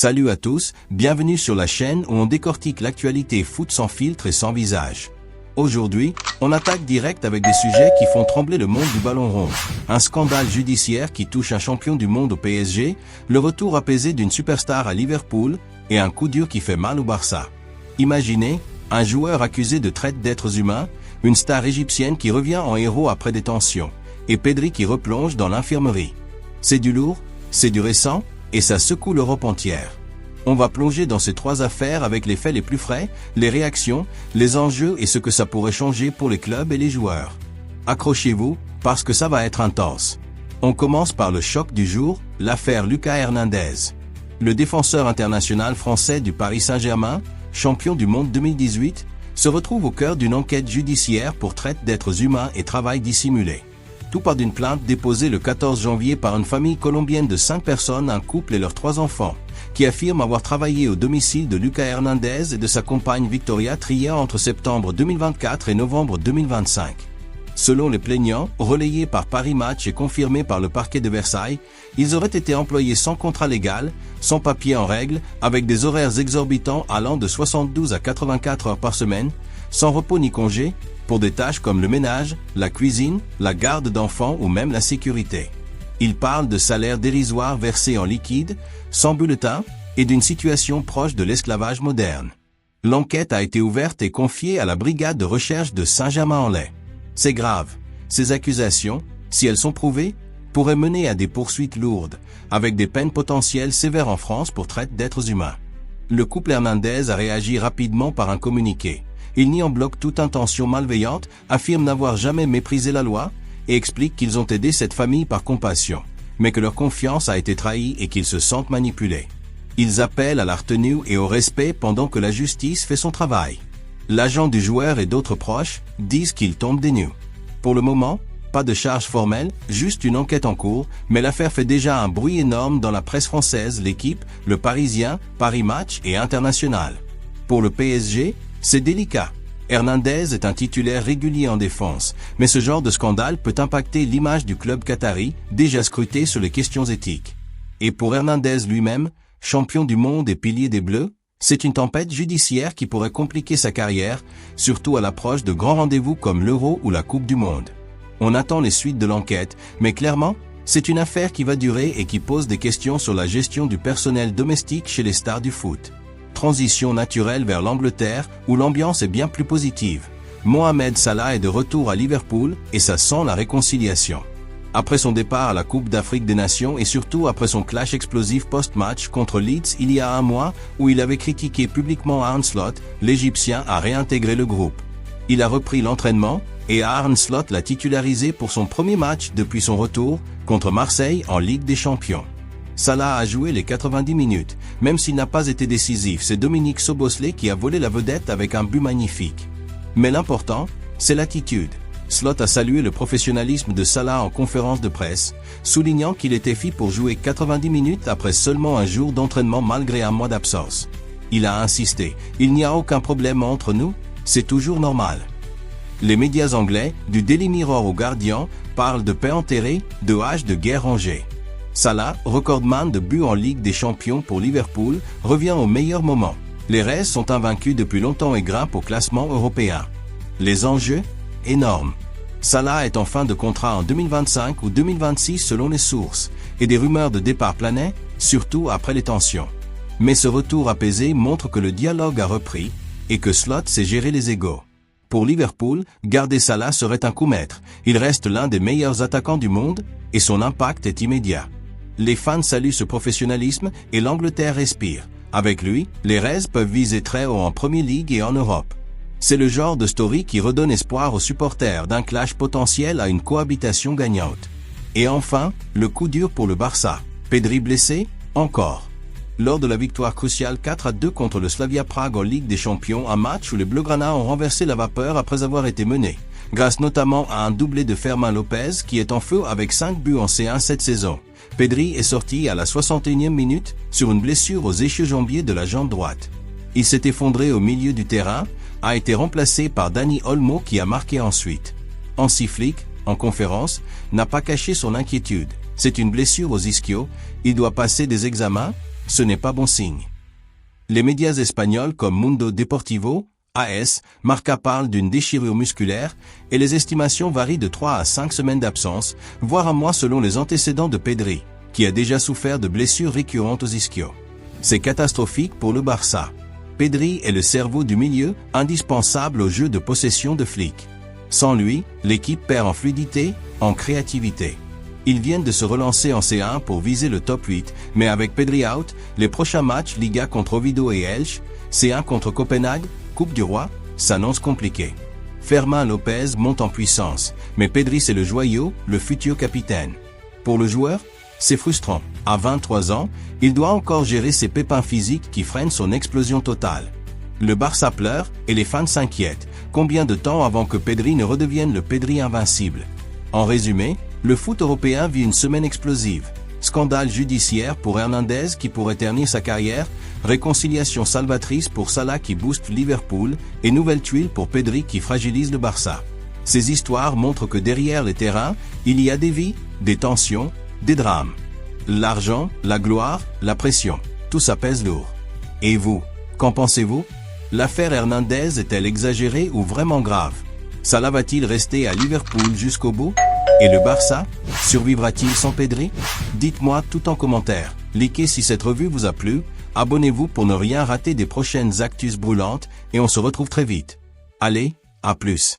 Salut à tous, bienvenue sur la chaîne où on décortique l'actualité foot sans filtre et sans visage. Aujourd'hui, on attaque direct avec des sujets qui font trembler le monde du ballon rond. Un scandale judiciaire qui touche un champion du monde au PSG, le retour apaisé d'une superstar à Liverpool et un coup dur qui fait mal au Barça. Imaginez, un joueur accusé de traite d'êtres humains, une star égyptienne qui revient en héros après détention, et Pedri qui replonge dans l'infirmerie. C'est du lourd, c'est du récent, et ça secoue l'Europe entière. On va plonger dans ces trois affaires avec les faits les plus frais, les réactions, les enjeux et ce que ça pourrait changer pour les clubs et les joueurs. Accrochez-vous, parce que ça va être intense. On commence par le choc du jour, l'affaire Lucas Hernandez. Le défenseur international français du Paris Saint-Germain, champion du monde 2018, se retrouve au cœur d'une enquête judiciaire pour traite d'êtres humains et travail dissimulé. Tout part d'une plainte déposée le 14 janvier par une famille colombienne de 5 personnes, un couple et leurs 3 enfants, qui affirment avoir travaillé au domicile de Lucas Hernandez et de sa compagne Victoria Tria entre septembre 2024 et novembre 2025. Selon les plaignants, relayés par Paris Match et confirmés par le parquet de Versailles, ils auraient été employés sans contrat légal, sans papier en règle, avec des horaires exorbitants allant de 72 à 84 heures par semaine, sans repos ni congé, pour des tâches comme le ménage, la cuisine, la garde d'enfants ou même la sécurité. Ils parlent de salaires dérisoires versés en liquide, sans bulletin, et d'une situation proche de l'esclavage moderne. L'enquête a été ouverte et confiée à la brigade de recherche de Saint-Germain-en-Laye. C'est grave. Ces accusations, si elles sont prouvées, pourraient mener à des poursuites lourdes, avec des peines potentielles sévères en France pour traite d'êtres humains. Le couple Hernandez a réagi rapidement par un communiqué. Il nie en bloc toute intention malveillante, affirme n'avoir jamais méprisé la loi, et explique qu'ils ont aidé cette famille par compassion, mais que leur confiance a été trahie et qu'ils se sentent manipulés. Ils appellent à la retenue et au respect pendant que la justice fait son travail. L'agent du joueur et d'autres proches disent qu'ils tombent des nues. Pour le moment, pas de charge formelle, juste une enquête en cours, mais l'affaire fait déjà un bruit énorme dans la presse française, L'Équipe, Le Parisien, Paris Match et International. Pour le PSG, c'est délicat. Hernandez est un titulaire régulier en défense, mais ce genre de scandale peut impacter l'image du club qatari, déjà scruté sur les questions éthiques. Et pour Hernandez lui-même, champion du monde et pilier des Bleus, c'est une tempête judiciaire qui pourrait compliquer sa carrière, surtout à l'approche de grands rendez-vous comme l'Euro ou la Coupe du Monde. On attend les suites de l'enquête, mais clairement, c'est une affaire qui va durer et qui pose des questions sur la gestion du personnel domestique chez les stars du foot. Transition naturelle vers l'Angleterre, où l'ambiance est bien plus positive. Mohamed Salah est de retour à Liverpool et ça sent la réconciliation. Après son départ à la Coupe d'Afrique des Nations et surtout après son clash explosif post-match contre Leeds il y a un mois où il avait critiqué publiquement Arne Slot, l'Égyptien a réintégré le groupe. Il a repris l'entraînement et Arne Slot l'a titularisé pour son premier match depuis son retour contre Marseille en Ligue des Champions. Salah a joué les 90 minutes, même s'il n'a pas été décisif, c'est Dominique Szoboszlai qui a volé la vedette avec un but magnifique. Mais l'important, c'est l'attitude. Slot a salué le professionnalisme de Salah en conférence de presse, soulignant qu'il était fit pour jouer 90 minutes après seulement un jour d'entraînement malgré un mois d'absence. Il a insisté, il n'y a aucun problème entre nous, c'est toujours normal. Les médias anglais, du Daily Mirror au Guardian, parlent de paix enterrée, de hache de guerre rangée. Salah, recordman de buts en Ligue des Champions pour Liverpool, revient au meilleur moment. Les Reds sont invaincus depuis longtemps et grimpent au classement européen. Les enjeux? Énormes. Salah est en fin de contrat en 2025 ou 2026 selon les sources, et des rumeurs de départ planaient, surtout après les tensions. Mais ce retour apaisé montre que le dialogue a repris, et que Slot sait gérer les égos. Pour Liverpool, garder Salah serait un coup maître. Il reste l'un des meilleurs attaquants du monde, et son impact est immédiat. Les fans saluent ce professionnalisme et l'Angleterre respire. Avec lui, les Reds peuvent viser très haut en Premier League et en Europe. C'est le genre de story qui redonne espoir aux supporters d'un clash potentiel à une cohabitation gagnante. Et enfin, le coup dur pour le Barça. Pedri blessé? Encore. Lors de la victoire cruciale 4-2 contre le Slavia Prague en Ligue des Champions, un match où les Bleugrana ont renversé la vapeur après avoir été menés, grâce notamment à un doublé de Fermin Lopez qui est en feu avec 5 buts en C1 cette saison. Pedri est sorti à la 61e minute sur une blessure aux ischio-jambiers de la jambe droite. Il s'est effondré au milieu du terrain, a été remplacé par Dani Olmo qui a marqué ensuite. Hansi Flick, en conférence, n'a pas caché son inquiétude. C'est une blessure aux ischios, il doit passer des examens, ce n'est pas bon signe. Les médias espagnols comme Mundo Deportivo, AS, Marca parlent d'une déchirure musculaire et les estimations varient de 3 à 5 semaines d'absence, voire un mois selon les antécédents de Pedri, qui a déjà souffert de blessures récurrentes aux ischios. C'est catastrophique pour le Barça. Pedri est le cerveau du milieu, indispensable au jeu de possession de Flick. Sans lui, l'équipe perd en fluidité, en créativité. Ils viennent de se relancer en C1 pour viser le top 8, mais avec Pedri out, les prochains matchs Liga contre Oviedo et Elche, C1 contre Copenhague, Coupe du Roi, s'annoncent compliqués. Fermin Lopez monte en puissance, mais Pedri c'est le joyau, le futur capitaine. Pour le joueur, c'est frustrant. À 23 ans, il doit encore gérer ses pépins physiques qui freinent son explosion totale. Le Barça pleure et les fans s'inquiètent. Combien de temps avant que Pedri ne redevienne le Pedri invincible? En résumé, le foot européen vit une semaine explosive. Scandale judiciaire pour Hernandez qui pourrait ternir sa carrière, réconciliation salvatrice pour Salah qui booste Liverpool et nouvelle tuile pour Pedri qui fragilise le Barça. Ces histoires montrent que derrière les terrains, il y a des vies, des tensions, des drames. L'argent, la gloire, la pression, tout ça pèse lourd. Et vous, qu'en pensez-vous? L'affaire Hernandez est-elle exagérée ou vraiment grave? Salah va-t-il rester à Liverpool jusqu'au bout? Et le Barça, survivra-t-il sans Pedri? Dites-moi tout en commentaire. Likez si cette revue vous a plu, abonnez-vous pour ne rien rater des prochaines actus brûlantes et on se retrouve très vite. Allez, à plus.